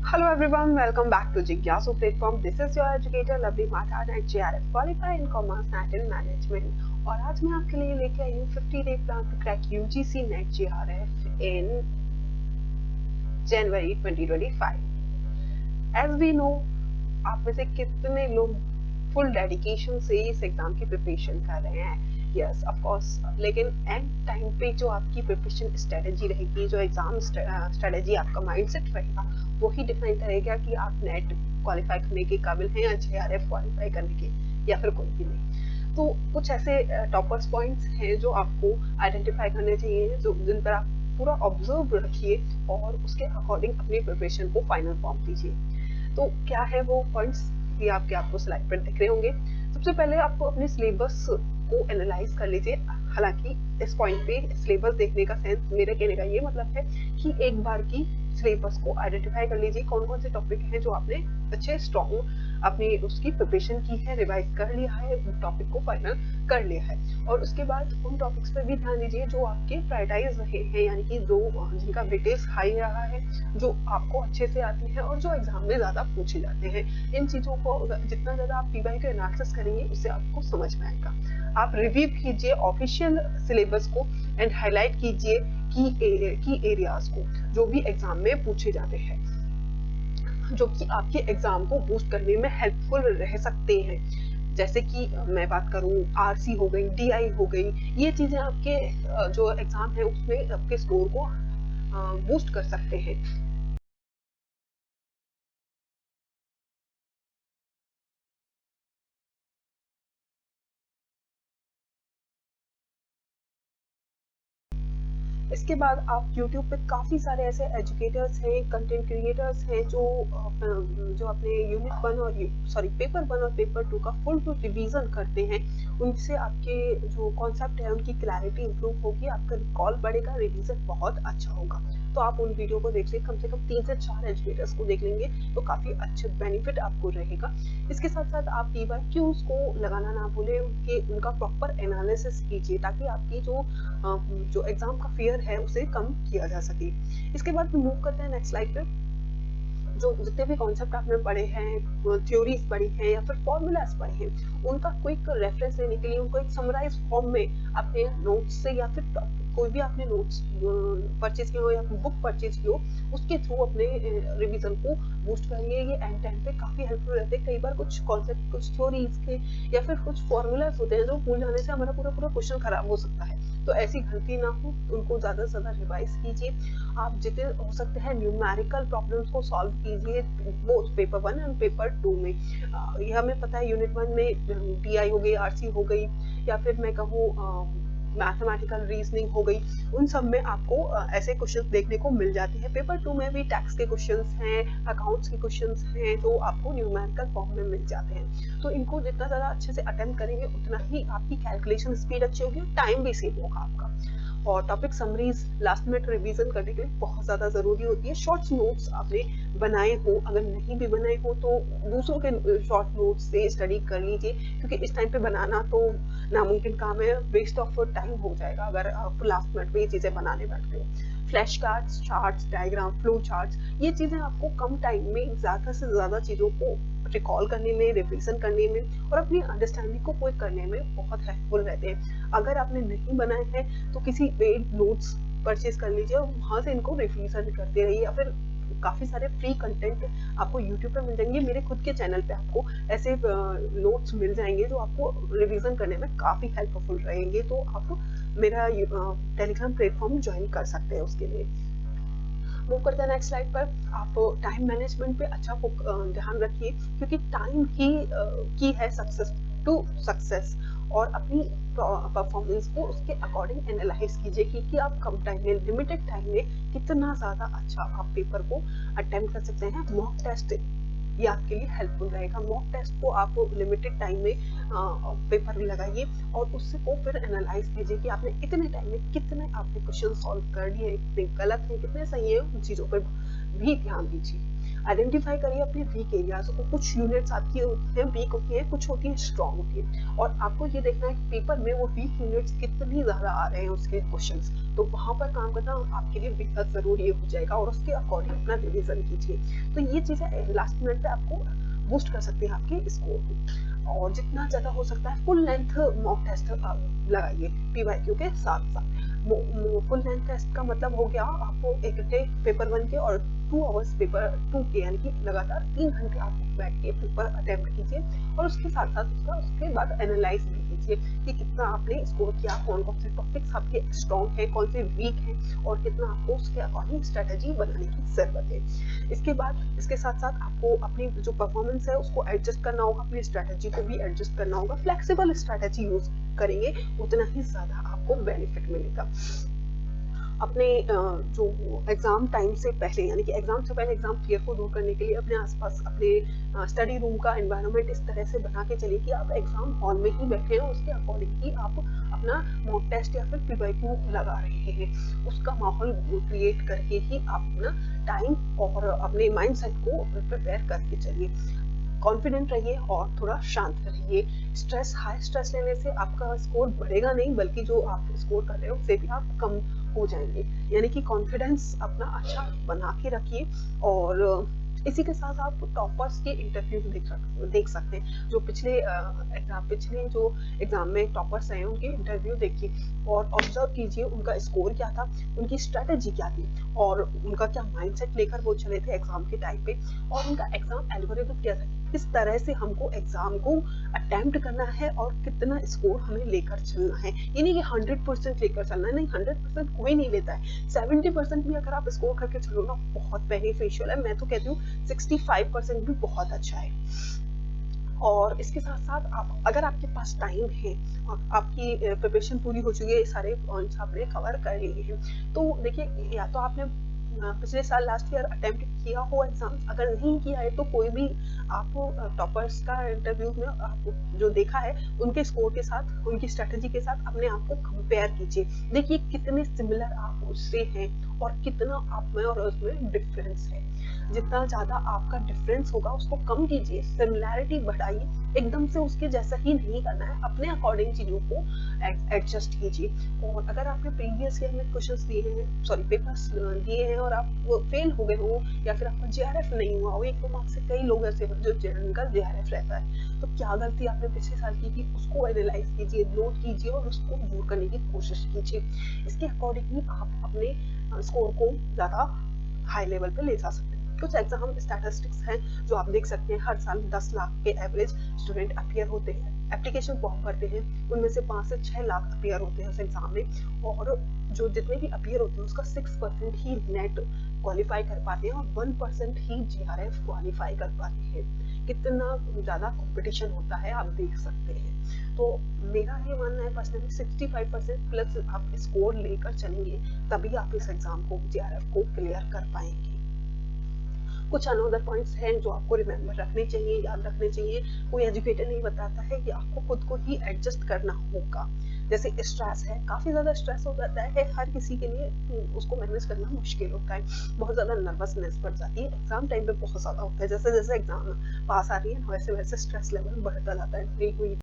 Hello everyone, welcome back to Jigyasu platform. This is your educator Lovely Mathad and JRF qualify in Commerce Net and Management. और आज मैं आपके लिए लेके आई हूँ 50 day plan to crack UGC NET JRF in January 2025. As we know, आप में से कितने लोग फुल डेडिकेशन से इस एग्जाम की प्रिपरेशन कर रहे हैं? यस ऑफ कोर्स, लेकिन एंड टाइम पे जो आपकी प्रिपरेशन स्ट्रेटेजी रहेगी, जो एग्जाम स्ट्रेटेजी आपका माइंडसेट रहेगा, वही डिफाइन करेगा कि आप नेट क्वालिफाई करने के काबिल हैं या JRF क्वालिफाई करने के, या फिर कोई भी नहीं। तो कुछ ऐसे टॉपर्स पॉइंट्स हैं जो आपको आइडेंटिफाई करने चाहिए, जो जिन पर आप पूरा ऑब्जर्व रखिए और उसके अकॉर्डिंग अपनी प्रिपरेशन को फाइनल फॉर्म दीजिए। तो क्या है वो पॉइंट्स, ये आपको स्लाइड पर दिख रहे होंगे। सबसे पहले आपको अपने सिलेबस को एनालाइज कर लीजिए। हालांकि इस पॉइंट पे सिलेबस देखने का सेंस, मेरे कहने का ये मतलब है कि एक बार की सिलेबस को आइडेंटिफाई कर लीजिए, कौन कौन से टॉपिक हैं जो आपने अच्छे स्ट्रॉन्ग अपनी उसकी प्रिपरेशन की है, रिवाइज कर लिया है, टॉपिक को फाइनल कर लिया है। और उसके बाद उन टॉपिक्स पर भी ध्यान दीजिए जो आपके प्रायोरिटाइज रहे हैं, यानी कि जो जिनका वेटेज हाई रहा है, जो आपको अच्छे से आती है और जो एग्जाम में ज्यादा पूछे जाते हैं। इन चीजों को जितना ज्यादा आप PY का एनालिसिस करेंगे, उससे आपको समझ में आएगा। आप रिव्यू कीजिए ऑफिशियल सिलेबस को एंड हाईलाइट कीजिए की एरियाज को जो भी एग्जाम में पूछे जाते हैं, जो कि आपके एग्जाम को बूस्ट करने में हेल्पफुल रह सकते हैं। जैसे कि मैं बात करूं, RC हो गई, DI हो गई, ये चीजें आपके जो एग्जाम है उसमें आपके स्कोर को बूस्ट कर सकते हैं। इसके बाद आप YouTube पे काफ़ी सारे ऐसे एजुकेटर्स हैं, कंटेंट क्रिएटर्स हैं जो अपने यूनिट 1 और पेपर 1 और पेपर 2 का फुल टू रिवीजन करते हैं। उनसे आपके जो कॉन्सेप्ट है उनकी क्लैरिटी इंप्रूव होगी, आपका रिकॉल बढ़ेगा, रिवीजन बहुत अच्छा होगा। तो आप उन वीडियो को देख लें, कम से कम 3 से 4 एजुकेटर्स को देख लेंगे तो काफ़ी अच्छे बेनिफिट आपको रहेगा। इसके साथ साथ आप PYQs को लगाना ना भूलें, उनका प्रॉपर एनालिसिस कीजिए ताकि आपकी जो एग्जाम का फियर है उसे कम किया जा सके। इसके बाद मूव करते हैं नेक्स्ट स्लाइड पे। जो जितने भी कॉन्सेप्ट आपने पढ़े हैं, थ्योरीज पढ़ी हैं या फिर फॉर्मूलाज पढ़े हैं, उनका क्विक रेफरेंस लेने के लिए उनको एक समराइज फॉर्म में अपने नोट्स से या फिर कोई भी आपने नोट्स परचेज किए हो या बुक परचेज की हो, उसके थ्रू अपने रिवीजन को बूस्ट करिए। ये एंड टाइम पे काफ़ी हेल्पफुल रहते हैं। कई बार कुछ कॉन्सेप्ट, कुछ थ्योरीज के या फिर कुछ फॉर्मूलाज होते हैं जो भूल जाने से हमारा पूरा क्वेश्चन खराब हो सकता है। तो ऐसी गलती ना हो, उनको ज़्यादा से ज़्यादा रिवाइज कीजिए। आप जितने हो सकते हैं न्यूमेरिकल प्रॉब्लम्स को सॉल्व कीजिए, बोथ पेपर 1 और पेपर 2 में। ये हमें पता है यूनिट 1 में DI हो गई, RC हो गई, या फिर मैं कहूँ मैथमेटिकल रीजनिंग हो गई, उन सब में आपको ऐसे क्वेश्चंस देखने को मिल जाते हैं। पेपर 2 में भी टैक्स के क्वेश्चंस हैं, अकाउंट्स के क्वेश्चंस हैं, जो आपको न्यूमेरिकल फॉर्म में मिल जाते हैं। तो इनको जितना ज़्यादा अच्छे से अटेम्प्ट करेंगे उतना ही आपकी कैलकुलेशन स्पीड अच्छी होगी और टाइम भी सेव होगा आपका। और topic summaries last minute revision करने के लिए बहुत ज़्यादा ज़रूरी होती है। शॉर्ट्स नोट्स आपने बनाए हो, अगर नहीं भी बनाए हो तो दूसरों के शॉर्ट नोट्स से स्टडी कर लीजिए, क्योंकि इस टाइम पे बनाना तो नामुमकिन काम है, वेस्ट ऑफ टाइम हो जाएगा अगर आप लास्ट मिनट पे ये चीज़ें बनाने बैठते हो। Flash cards, charts, diagram, flow charts, ये चीज़ें आपको कम टाइम में ज़्यादा से ज़्यादा चीज़ों को रिकॉल करने में, रिविजन करने में और अपनी अंडरस्टैंडिंग को क्विक करने में बहुत हेल्पफुल रहते हैं। अगर आपने नहीं बनाए हैं तो किसी पेड नोट्स परचेज कर लीजिए और वहाँ से इनको रिविजन करते रहिए, या फिर काफ़ी सारे फ्री कंटेंट आपको YouTube पे मिल जाएंगे। मेरे खुद के चैनल पे आपको ऐसे नोट्स मिल जाएंगे जो आपको रिवीजन करने में काफ़ी हेल्पफुल रहेंगे। तो आप मेरा टेलीग्राम प्लेटफॉर्म ज्वाइन कर सकते हैं उसके लिए। मूव करते हैं नेक्स्ट स्लाइड पर। आप टाइम मैनेजमेंट पे अच्छा ध्यान रखिए, क्योंकि टाइम ही की है सक्सेस टू सक्सेस। और अपनी परफॉर्मेंस को उसके अकॉर्डिंग एनालाइज कीजिए कि आप कम टाइम में, लिमिटेड टाइम में कितना ज़्यादा अच्छा आप पेपर को अटेम्प्ट कर सकते हैं। मॉक टेस्ट ये आपके लिए हेल्पफुल रहेगा। मॉक टेस्ट को आप लिमिटेड टाइम में पेपर लगाइए और उससे को फिर एनालाइज कीजिए कि आपने इतने टाइम में कितने आपने क्वेश्चन सॉल्व कर लिए, कितने गलत हैं, कितने सही है, उन चीज़ों पर भी ध्यान दीजिए। आइडेंटिफाई करिए अपने वीक एरियाज को। कुछ यूनिट्स आपकी होती हैं वीक होती हैं, कुछ होती हैं स्ट्रॉन्ग होती है, और आपको ये देखना है कि पेपर में वो वीक यूनिट्स कितनी ज़्यादा आ रहे हैं उसके क्वेश्चंस, तो वहाँ पर काम करना आपके लिए बेहद ज़रूरी हो जाएगा, और उसके अकॉर्डिंग अपना रिविजन कीजिए। तो ये चीज़ें लास्ट मिनट पे आपको बूस्ट कर सकते हैं आपके स्कोर को। और जितना ज़्यादा हो सकता है फुल लेंथ मॉक टेस्ट लगाइए पीवाईक्यू के साथ साथ। फुल लेंथ टेस्ट का मतलब हो गया आपको 1 घंटे पेपर 1 के और 2 आवर्स पेपर 2 के, यानी कि लगातार 3 घंटे आप बैठ के पेपर अटेम्प्ट कीजिए, और उसके साथ साथ उसके बाद एनालाइज भी कीजिए कि कितना आपने स्कोर किया, कौन कौन से टॉपिक्स आपके स्ट्रॉन्ग है, कौन से वीक हैं, और कितना आपको उसके अकॉर्डिंग स्ट्रेटेजी बनाने की जरूरत है। इसके बाद इसके साथ साथ आपको अपनी जो परफॉर्मेंस है उसको एडजस्ट करना होगा, अपनी स्ट्रेटेजी को भी एडजस्ट करना होगा। फ्लेक्सिबल स्ट्रेटेजी यूज करेंगे उतना ही ज्यादा आपको बेनिफिट मिलेगा। अपने जो एग्जाम टाइम से पहले, यानी कि एग्जाम से पहले एग्जाम फियर को दूर करने के लिए अपने आसपास अपने स्टडी रूम का एनवायरनमेंट इस तरह से बना के चलिए कि आप एग्जाम हॉल में ही बैठे हैं, उसके अकॉर्डिंग ही आप अपना मॉक टेस्ट या फिर पीवाईक्यू लगा रहे हैं। उसका माहौल क्रिएट करके ही आप अपना टाइम और अपने माइंड सेट को प्रिपेयर करके चलिए। कॉन्फिडेंट रहिए और थोड़ा शांत रहिए। हाई स्ट्रेस लेने से आपका स्कोर बढ़ेगा नहीं, बल्कि जो आप स्कोर कर रहे हो उससे भी आप कम हो जाएंगे। यानी कि कॉन्फिडेंस अपना अच्छा बना के रखिए। और इसी के साथ आप टॉपर्स के इंटरव्यू देख सकते हैं। जो पिछले जो एग्जाम में टॉपर्स हैं उनके इंटरव्यू देखिए, और ऑब्जर्व कीजिए उनका स्कोर क्या था, उनकी स्ट्रेटेजी क्या थी, और उनका क्या माइंडसेट लेकर वो चले थे एग्जाम के टाइम पे, और उनका एग्जाम एल्गोरिथम क्या था, किस तरह से हमको एग्जाम को अटेम्प्ट करना है और कितना स्कोर हमें लेकर चलना है। ये नहीं कि 100% लेकर चलना है, नहीं, 100% कोई नहीं लेता है। 70% भी अगर आप स्कोर करके चलो ना, बहुत बेनिफिशियल है। मैं तो कहती हूँ 65% भी बहुत अच्छा है। और इसके साथ साथ आप, अगर आपके पास टाइम है, आपकी प्रिपरेशन पूरी हो चुकी है, सारे पॉइंट्स आपने कवर कर लिए हैं, तो देखिए, या तो आपने पिछले साल लास्ट ईयर अटेम्प्ट किया हो एग्जाम, अगर नहीं किया है तो कोई भी आप टॉपर्स का इंटरव्यू में आप जो देखा है उनके स्कोर के साथ, उनकी स्ट्रेटेजी के साथ अपने आप को कंपेयर कीजिए। देखिए कितने सिमिलर आप उससे हैं और कितना आप में और उसमें डिफरेंस है। जितना ज्यादा आपका डिफरेंस होगा उसको कम कीजिए, सिमिलैरिटी बढ़ाइए। एकदम से उसके जैसा ही नहीं करना है, अपने अकॉर्डिंग चीजों को एडजस्ट कीजिए। और अगर आपने प्रीवियस ईयर में क्वेश्चंस दिए हैं, सॉरी पेपर्स दिए हैं और आप फेल हो गए हो, या फिर आपका जेआरएफ नहीं हुआ हो, 1-2 मार्क्स से कई लोग ऐसे हैं जो जिनका जेआरएफ रहता है, तो क्या गलती आपने पिछले साल की थी उसको एनालाइज कीजिए, नोट कीजिए और उसको दूर करने की कोशिश कीजिए। इसके अकॉर्डिंग ही आप अपने स्कोर को ज्यादा हाई लेवल पे ले जा सकते हैं। कुछ एग्जाम स्टैटिस्टिक्स हैं जो आप देख सकते हैं, हर साल 10 लाख के एवरेज स्टूडेंट अपीयर होते हैं, एप्लीकेशन फॉर्म भरते हैं, उनमें से 5 से 6 लाख अपीयर होते हैं उस एग्जाम में, और जो जितने भी अपीयर होते हैं उसका 6% ही नेट क्वालिफाई कर पाते हैं और 1% ही जीआरएफ क्वालिफाई कर पाते हैं। कितना ज्यादा कंपटीशन होता है आप देख सकते हैं। तो मेरा ये मानना है पर्सनली 65% प्लस आप स्कोर लेकर चलेंगे, तभी आप इस एग्जाम को, जीआरएफ को क्लियर कर पाएंगे। कुछ अनदर पॉइंट्स हैं जो आपको रिमेम्बर रखने चाहिए, याद रखने चाहिए। कोई एजुकेटर नहीं बताता है कि आपको खुद को ही एडजस्ट करना होगा। जैसे स्ट्रेस है, काफी ज्यादा स्ट्रेस हो जाता है हर किसी के लिए, उसको मैनेज करना मुश्किल होता है, बहुत ज्यादा नर्वसनेस बढ़ जाती है एग्जाम टाइम पे, बहुत ज्यादा होता है। जैसे जैसे एग्जाम पास आ रही है वैसे वैसे स्ट्रेस लेवल बढ़ता जाता है।